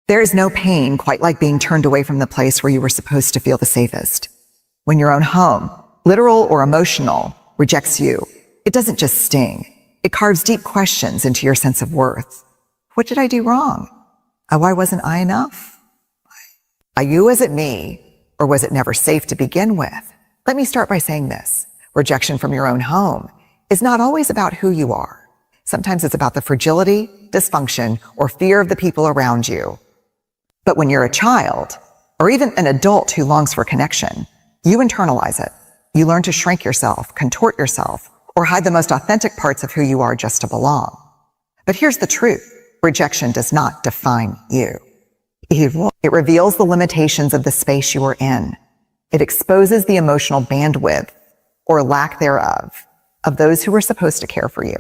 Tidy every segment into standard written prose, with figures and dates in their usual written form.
There is no pain quite like being turned away from the place where you were supposed to feel the safest. When your own home, literal or emotional, rejects you, it doesn't just sting. It carves deep questions into your sense of worth. What did I do wrong? Why wasn't I enough? Are you, was it me? Or was it never safe to begin with? Let me start by saying this. Rejection from your own home is not always about who you are. Sometimes it's about the fragility, dysfunction, or fear of the people around you. But when you're a child, or even an adult who longs for connection, you internalize it. You learn to shrink yourself, contort yourself, or hide the most authentic parts of who you are just to belong. But here's the truth. Rejection does not define you. It reveals the limitations of the space you are in. It exposes the emotional bandwidth, or lack thereof, of those who were supposed to care for you.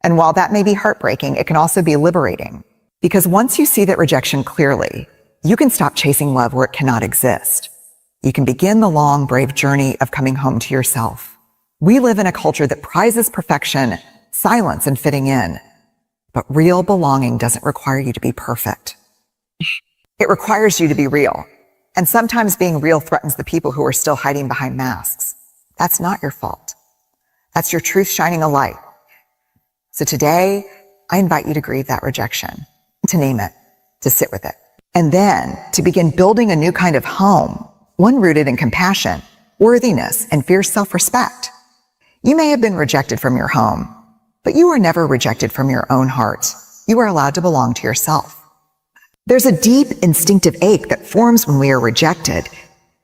And while that may be heartbreaking, it can also be liberating. Because once you see that rejection clearly, you can stop chasing love where it cannot exist. You can begin the long, brave journey of coming home to yourself. We live in a culture that prizes perfection, silence, and fitting in. But real belonging doesn't require you to be perfect. It requires you to be real. And sometimes being real threatens the people who are still hiding behind masks. That's not your fault. That's your truth shining a light. So today, I invite you to grieve that rejection, to name it, to sit with it, and then to begin building a new kind of home, one rooted in compassion, worthiness, and fierce self-respect. You may have been rejected from your home, but you were never rejected from your own heart. You are allowed to belong to yourself. There's a deep instinctive ache that forms when we are rejected,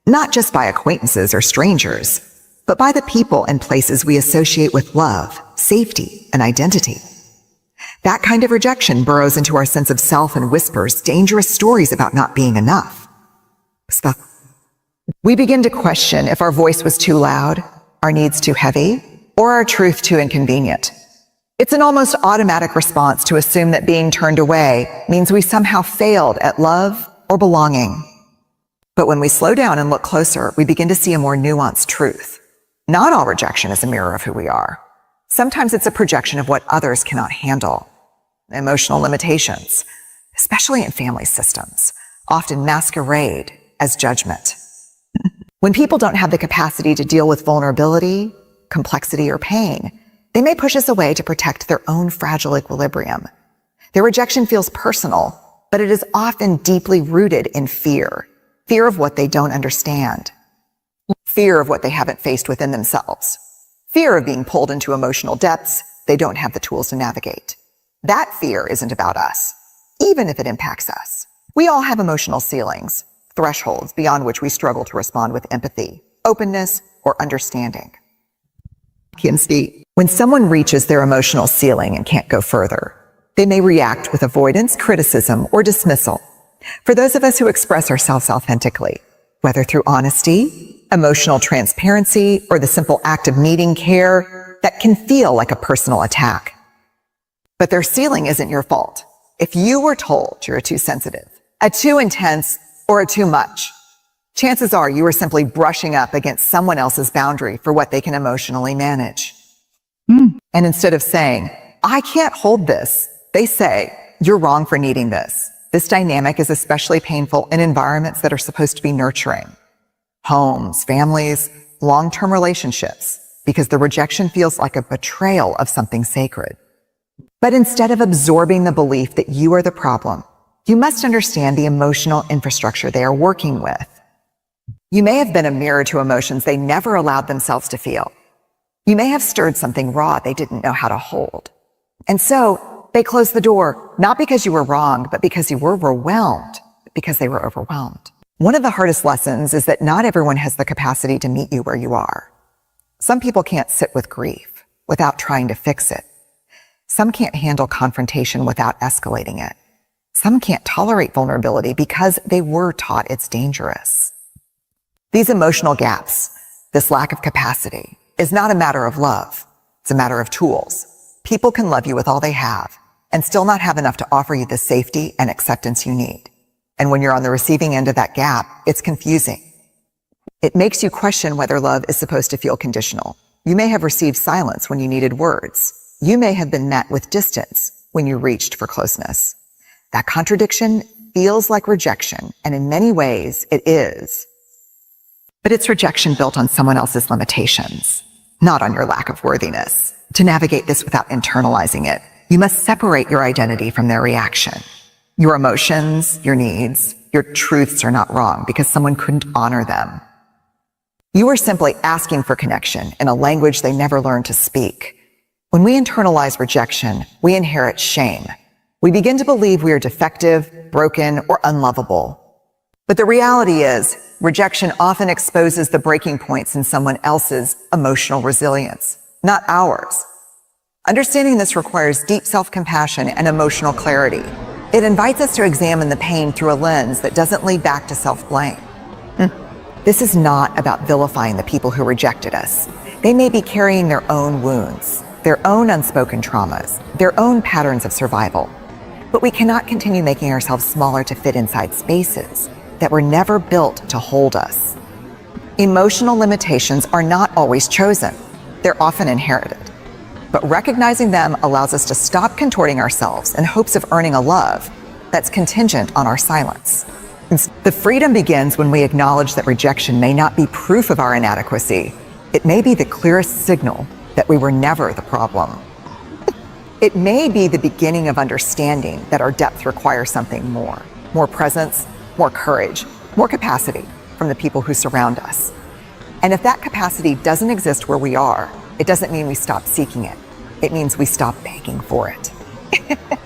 not just by acquaintances or strangers, but by the people and places we associate with love, safety, and identity. That kind of rejection burrows into our sense of self and whispers dangerous stories about not being enough. We begin to question if our voice was too loud, our needs too heavy, or our truth too inconvenient. It's an almost automatic response to assume that being turned away means we somehow failed at love or belonging. But when we slow down and look closer, we begin to see a more nuanced truth. Not all rejection is a mirror of who we are. Sometimes it's a projection of what others cannot handle. Emotional limitations, especially in family systems, often masquerade as judgment. When people don't have the capacity to deal with vulnerability, complexity, or pain, they may push us away to protect their own fragile equilibrium. Their rejection feels personal, but it is often deeply rooted in fear. Fear of what they don't understand. Fear of what they haven't faced within themselves. Fear of being pulled into emotional depths they don't have the tools to navigate. That fear isn't about us, even if it impacts us. We all have emotional ceilings, thresholds beyond which we struggle to respond with empathy, openness, or understanding. When someone reaches their emotional ceiling and can't go further, they may react with avoidance, criticism, or dismissal. For those of us who express ourselves authentically, whether through honesty, emotional transparency, or the simple act of needing care, that can feel like a personal attack. But their ceiling isn't your fault. If you were told you're a too sensitive, a too intense, or a too much, chances are you are simply brushing up against someone else's boundary for what they can emotionally manage. And instead of saying, I can't hold this, they say, you're wrong for needing this. This dynamic is especially painful in environments that are supposed to be nurturing. Homes, families, long-term relationships, because the rejection feels like a betrayal of something sacred. But instead of absorbing the belief that you are the problem, you must understand the emotional infrastructure they are working with. You may have been a mirror to emotions they never allowed themselves to feel. You may have stirred something raw they didn't know how to hold. And so they closed the door, not because you were wrong, but because you were overwhelmed, because they were overwhelmed. One of the hardest lessons is that not everyone has the capacity to meet you where you are. Some people can't sit with grief without trying to fix it. Some can't handle confrontation without escalating it. Some can't tolerate vulnerability because they were taught it's dangerous. These emotional gaps, this lack of capacity, is not a matter of love. It's a matter of tools. People can love you with all they have and still not have enough to offer you the safety and acceptance you need. And when you're on the receiving end of that gap, it's confusing. It makes you question whether love is supposed to feel conditional. You may have received silence when you needed words. You may have been met with distance when you reached for closeness. That contradiction feels like rejection, and in many ways it is. But it's rejection built on someone else's limitations, not on your lack of worthiness. To navigate this without internalizing it, you must separate your identity from their reaction. Your emotions, your needs, your truths are not wrong because someone couldn't honor them. You are simply asking for connection in a language they never learned to speak. When we internalize rejection, we inherit shame. We begin to believe we are defective, broken, or unlovable. But the reality is, rejection often exposes the breaking points in someone else's emotional resilience, not ours. Understanding this requires deep self-compassion and emotional clarity. It invites us to examine the pain through a lens that doesn't lead back to self-blame. This is not about vilifying the people who rejected us. They may be carrying their own wounds, their own unspoken traumas, their own patterns of survival. But we cannot continue making ourselves smaller to fit inside spaces that were never built to hold us. Emotional limitations are not always chosen. They're often inherited. But recognizing them allows us to stop contorting ourselves in hopes of earning a love that's contingent on our silence. The freedom begins when we acknowledge that rejection may not be proof of our inadequacy. It may be the clearest signal that we were never the problem. It may be the beginning of understanding that our depth requires something more presence, more courage, more capacity from the people who surround us. And if that capacity doesn't exist where we are, it doesn't mean we stop seeking it. It means we stop begging for it.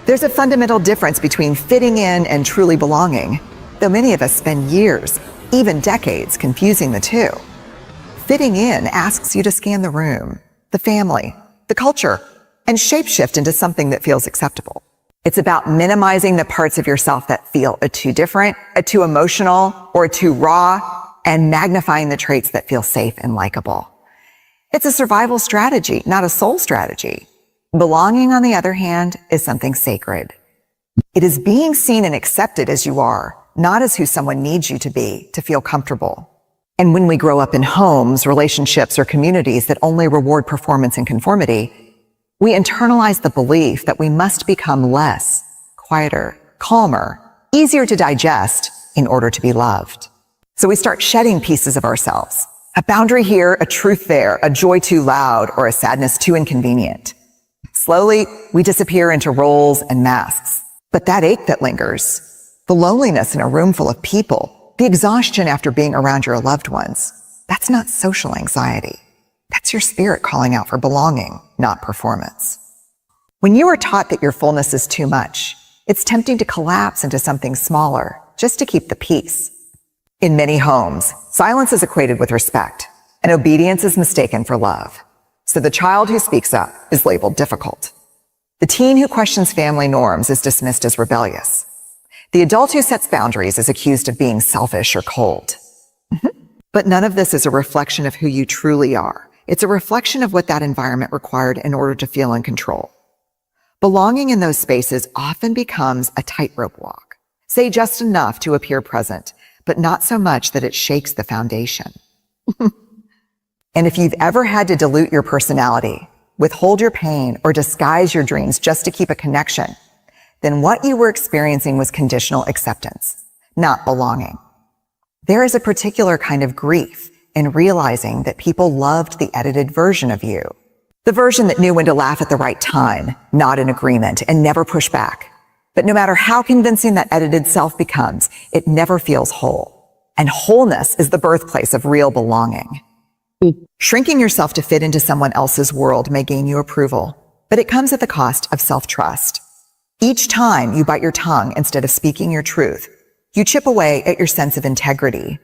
There's a fundamental difference between fitting in and truly belonging, though many of us spend years, even decades, confusing the two. Fitting in asks you to scan the room, the family, the culture, and shapeshift into something that feels acceptable. It's about minimizing the parts of yourself that feel too different, too emotional, or too raw, and magnifying the traits that feel safe and likable. It's a survival strategy, not a soul strategy. Belonging, on the other hand, is something sacred. It is being seen and accepted as you are, not as who someone needs you to be to feel comfortable. And when we grow up in homes, relationships, or communities that only reward performance and conformity, we internalize the belief that we must become less, quieter, calmer, easier to digest in order to be loved. So we start shedding pieces of ourselves. A boundary here, a truth there, a joy too loud, or a sadness too inconvenient. Slowly, we disappear into roles and masks. But that ache that lingers, the loneliness in a room full of people, the exhaustion after being around your loved ones, that's not social anxiety. That's your spirit calling out for belonging, not performance. When you are taught that your fullness is too much, it's tempting to collapse into something smaller just to keep the peace. In many homes, silence is equated with respect, and obedience is mistaken for love. So the child who speaks up is labeled difficult. The teen who questions family norms is dismissed as rebellious. The adult who sets boundaries is accused of being selfish or cold. But none of this is a reflection of who you truly are. It's a reflection of what that environment required in order to feel in control. Belonging in those spaces often becomes a tightrope walk. Say just enough to appear present, but not so much that it shakes the foundation. And if you've ever had to dilute your personality, withhold your pain, or disguise your dreams just to keep a connection, then what you were experiencing was conditional acceptance, not belonging. There is a particular kind of grief in realizing that people loved the edited version of you. The version that knew when to laugh at the right time, nod in agreement, and never push back. But no matter how convincing that edited self becomes, it never feels whole. And wholeness is the birthplace of real belonging. Shrinking yourself to fit into someone else's world may gain you approval, but it comes at the cost of self-trust. Each time you bite your tongue instead of speaking your truth, you chip away at your sense of integrity.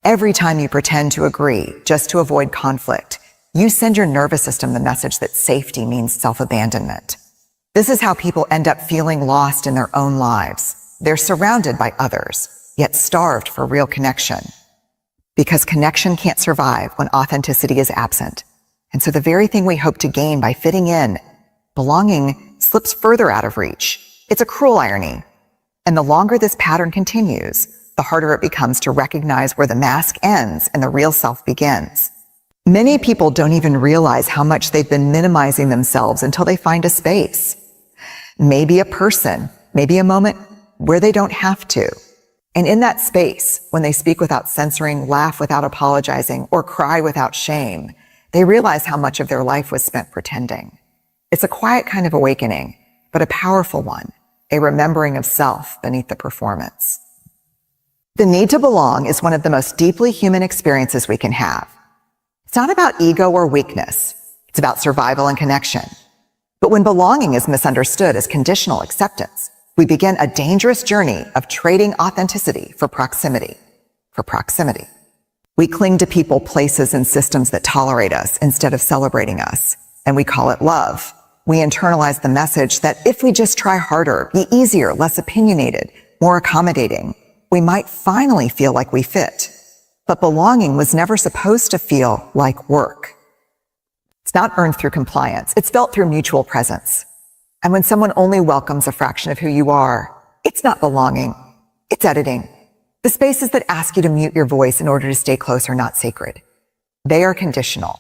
Every time you pretend to agree just to avoid conflict, you send your nervous system the message that safety means self-abandonment. This is how people end up feeling lost in their own lives. They're surrounded by others, yet starved for real connection. Because connection can't survive when authenticity is absent. And so the very thing we hope to gain by fitting in, belonging, slips further out of reach. It's a cruel irony. And the longer this pattern continues, the harder it becomes to recognize where the mask ends and the real self begins. Many people don't even realize how much they've been minimizing themselves until they find a space. Maybe a person, maybe a moment, where they don't have to. And in that space, when they speak without censoring, laugh without apologizing, or cry without shame, they realize how much of their life was spent pretending. It's a quiet kind of awakening, but a powerful one, a remembering of self beneath the performance. The need to belong is one of the most deeply human experiences we can have. It's not about ego or weakness. It's about survival and connection. But when belonging is misunderstood as conditional acceptance, we begin a dangerous journey of trading authenticity for proximity. We cling to people, places, and systems that tolerate us instead of celebrating us, and we call it love. We internalize the message that if we just try harder, be easier, less opinionated, more accommodating, we might finally feel like we fit. But belonging was never supposed to feel like work. It's not earned through compliance. It's felt through mutual presence. And when someone only welcomes a fraction of who you are, it's not belonging. It's editing. The spaces that ask you to mute your voice in order to stay close are not sacred. They are conditional.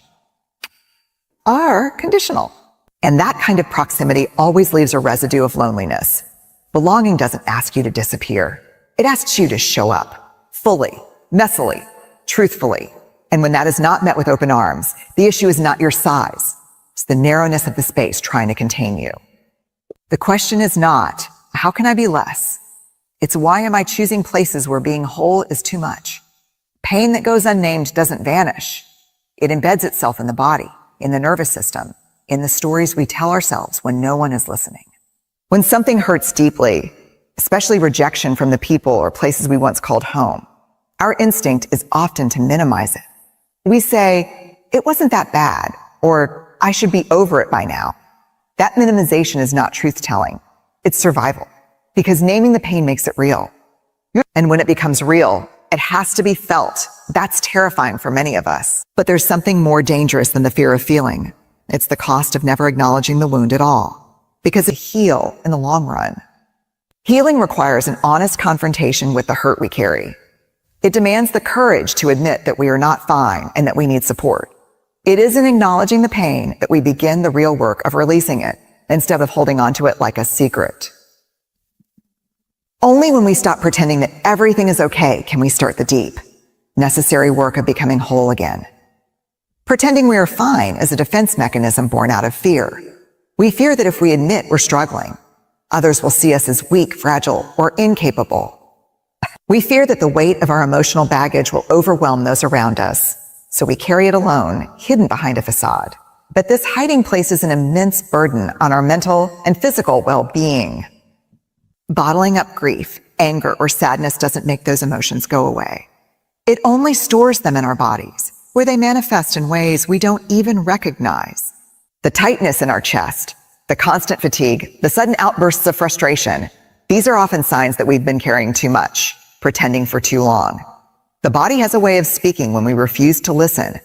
And that kind of proximity always leaves a residue of loneliness. Belonging doesn't ask you to disappear. It asks you to show up, fully, messily, truthfully. And when that is not met with open arms, the issue is not your size. It's the narrowness of the space trying to contain you. The question is not, how can I be less? It's why am I choosing places where being whole is too much? Pain that goes unnamed doesn't vanish. It embeds itself in the body, in the nervous system, in the stories we tell ourselves when no one is listening. When something hurts deeply, especially rejection from the people or places we once called home, our instinct is often to minimize it. We say, it wasn't that bad, or I should be over it by now. That minimization is not truth-telling. It's survival, because naming the pain makes it real. And when it becomes real, it has to be felt. That's terrifying for many of us. But there's something more dangerous than the fear of feeling. It's the cost of never acknowledging the wound at all, because it heals in the long run. Healing requires an honest confrontation with the hurt we carry. It demands the courage to admit that we are not fine and that we need support. It is in acknowledging the pain that we begin the real work of releasing it instead of holding on to it like a secret. Only when we stop pretending that everything is okay can we start the deep, necessary work of becoming whole again. Pretending we are fine is a defense mechanism born out of fear. We fear that if we admit we're struggling, others will see us as weak, fragile, or incapable. We fear that the weight of our emotional baggage will overwhelm those around us, so we carry it alone, hidden behind a facade. But this hiding places an immense burden on our mental and physical well-being. Bottling up grief, anger, or sadness doesn't make those emotions go away. It only stores them in our bodies, where they manifest in ways we don't even recognize. The tightness in our chest, the constant fatigue, the sudden outbursts of frustration, these are often signs that we've been carrying too much, pretending for too long. The body has a way of speaking when we refuse to listen,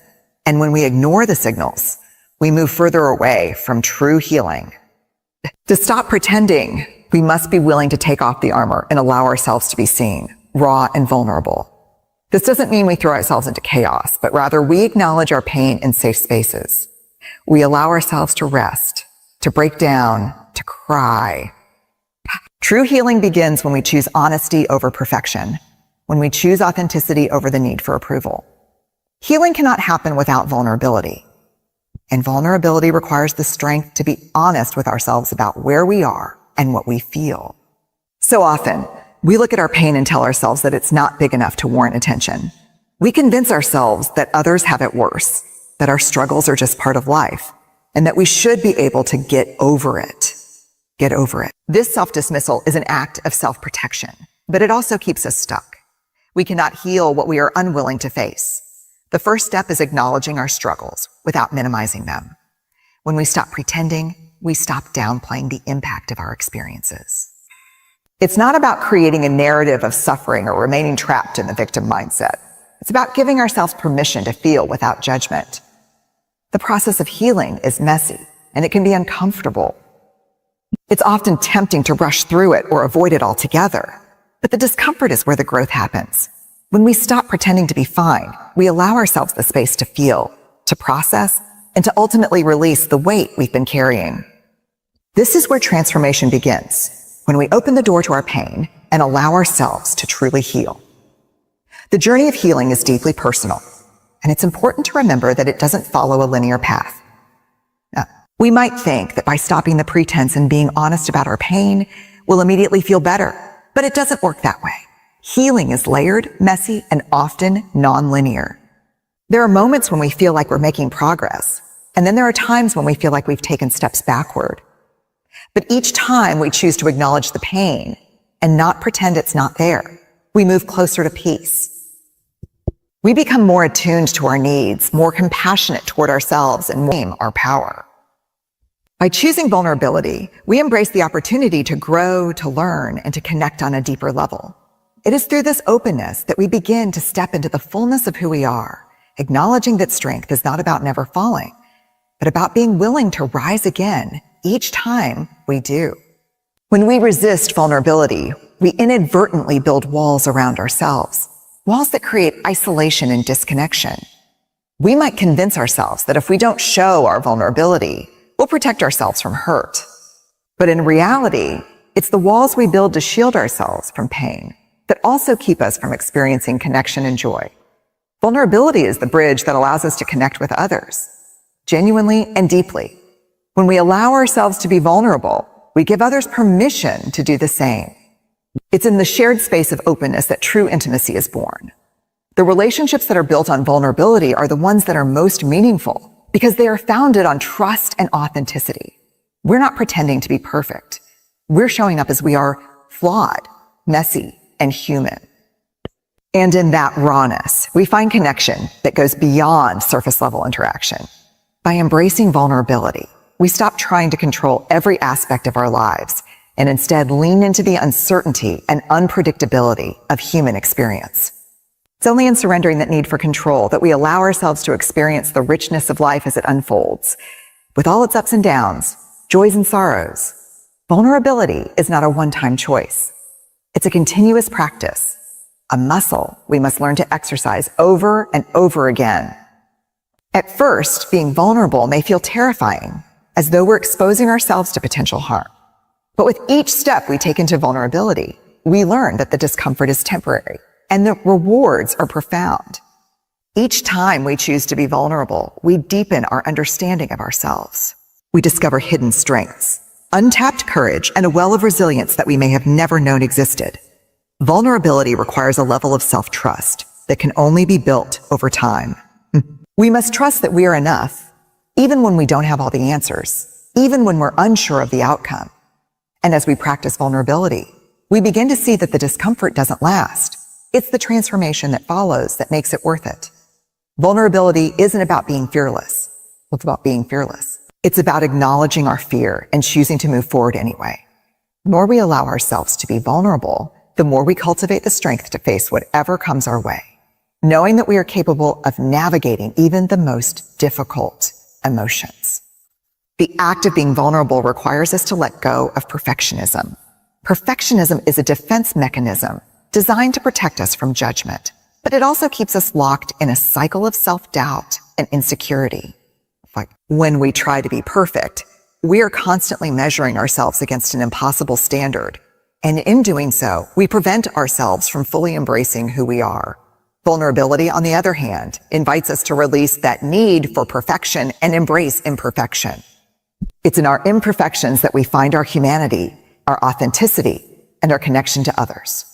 and when we ignore the signals, we move further away from true healing. To stop pretending, we must be willing to take off the armor and allow ourselves to be seen, raw and vulnerable. This doesn't mean we throw ourselves into chaos, but rather we acknowledge our pain in safe spaces. We allow ourselves to rest, to break down, to cry. True healing begins when we choose honesty over perfection, when we choose authenticity over the need for approval. Healing cannot happen without vulnerability. And vulnerability requires the strength to be honest with ourselves about where we are and what we feel. So often, we look at our pain and tell ourselves that it's not big enough to warrant attention. We convince ourselves that others have it worse, that our struggles are just part of life, and that we should be able to get over it. Get over it. This self-dismissal is an act of self-protection, but it also keeps us stuck. We cannot heal what we are unwilling to face. The first step is acknowledging our struggles without minimizing them. When we stop pretending, we stop downplaying the impact of our experiences. It's not about creating a narrative of suffering or remaining trapped in the victim mindset. It's about giving ourselves permission to feel without judgment. The process of healing is messy, and it can be uncomfortable. It's often tempting to rush through it or avoid it altogether. But the discomfort is where the growth happens. When we stop pretending to be fine, we allow ourselves the space to feel, to process, and to ultimately release the weight we've been carrying. This is where transformation begins, when we open the door to our pain and allow ourselves to truly heal. The journey of healing is deeply personal, and it's important to remember that it doesn't follow a linear path. We might think that by stopping the pretense and being honest about our pain, we'll immediately feel better, but it doesn't work that way. Healing is layered, messy, and often non-linear. There are moments when we feel like we're making progress, and then there are times when we feel like we've taken steps backward. But each time we choose to acknowledge the pain and not pretend it's not there, we move closer to peace. We become more attuned to our needs, more compassionate toward ourselves, and claim our power. By choosing vulnerability, we embrace the opportunity to grow, to learn, and to connect on a deeper level. It is through this openness that we begin to step into the fullness of who we are, acknowledging that strength is not about never falling, but about being willing to rise again each time we do. When we resist vulnerability, we inadvertently build walls around ourselves, walls that create isolation and disconnection. We might convince ourselves that if we don't show our vulnerability, we'll protect ourselves from hurt. But in reality, it's the walls we build to shield ourselves from pain that also keep us from experiencing connection and joy. Vulnerability is the bridge that allows us to connect with others, genuinely and deeply. When we allow ourselves to be vulnerable, we give others permission to do the same. It's in the shared space of openness that true intimacy is born. The relationships that are built on vulnerability are the ones that are most meaningful because they are founded on trust and authenticity. We're not pretending to be perfect. We're showing up as we are, flawed, messy, and human. And in that rawness, we find connection that goes beyond surface level interaction. By embracing vulnerability, we stop trying to control every aspect of our lives and instead lean into the uncertainty and unpredictability of human experience. It's only in surrendering that need for control that we allow ourselves to experience the richness of life as it unfolds, with all its ups and downs, joys and sorrows. Vulnerability is not a one-time choice. It's a continuous practice, a muscle we must learn to exercise over and over again. At first, being vulnerable may feel terrifying, as though we're exposing ourselves to potential harm. But with each step we take into vulnerability, we learn that the discomfort is temporary and the rewards are profound. Each time we choose to be vulnerable, we deepen our understanding of ourselves. We discover hidden strengths, untapped courage, and a well of resilience that we may have never known existed. Vulnerability requires a level of self-trust that can only be built over time. We must trust that we are enough, even when we don't have all the answers, even when we're unsure of the outcome. And as we practice vulnerability, we begin to see that the discomfort doesn't last. It's the transformation that follows that makes it worth it. Vulnerability isn't about being fearless. It's about being fearless. It's about acknowledging our fear and choosing to move forward anyway. The more we allow ourselves to be vulnerable, the more we cultivate the strength to face whatever comes our way, knowing that we are capable of navigating even the most difficult emotions. The act of being vulnerable requires us to let go of perfectionism. Perfectionism is a defense mechanism designed to protect us from judgment, but it also keeps us locked in a cycle of self-doubt and insecurity. When we try to be perfect, we are constantly measuring ourselves against an impossible standard, and in doing so, we prevent ourselves from fully embracing who we are. Vulnerability, on the other hand, invites us to release that need for perfection and embrace imperfection. It's in our imperfections that we find our humanity, our authenticity, and our connection to others.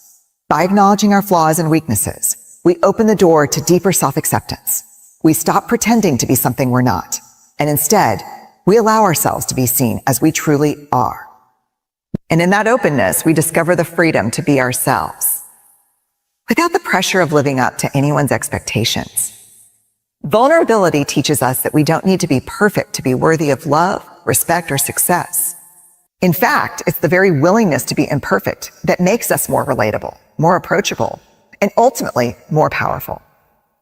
By acknowledging our flaws and weaknesses, we open the door to deeper self-acceptance. We stop pretending to be something we're not, and instead, we allow ourselves to be seen as we truly are. And in that openness, we discover the freedom to be ourselves, without the pressure of living up to anyone's expectations. Vulnerability teaches us that we don't need to be perfect to be worthy of love, respect, or success. In fact, it's the very willingness to be imperfect that makes us more relatable, more approachable, and ultimately more powerful.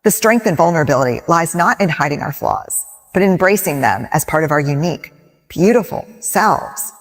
The strength in vulnerability lies not in hiding our flaws, but in embracing them as part of our unique, beautiful selves.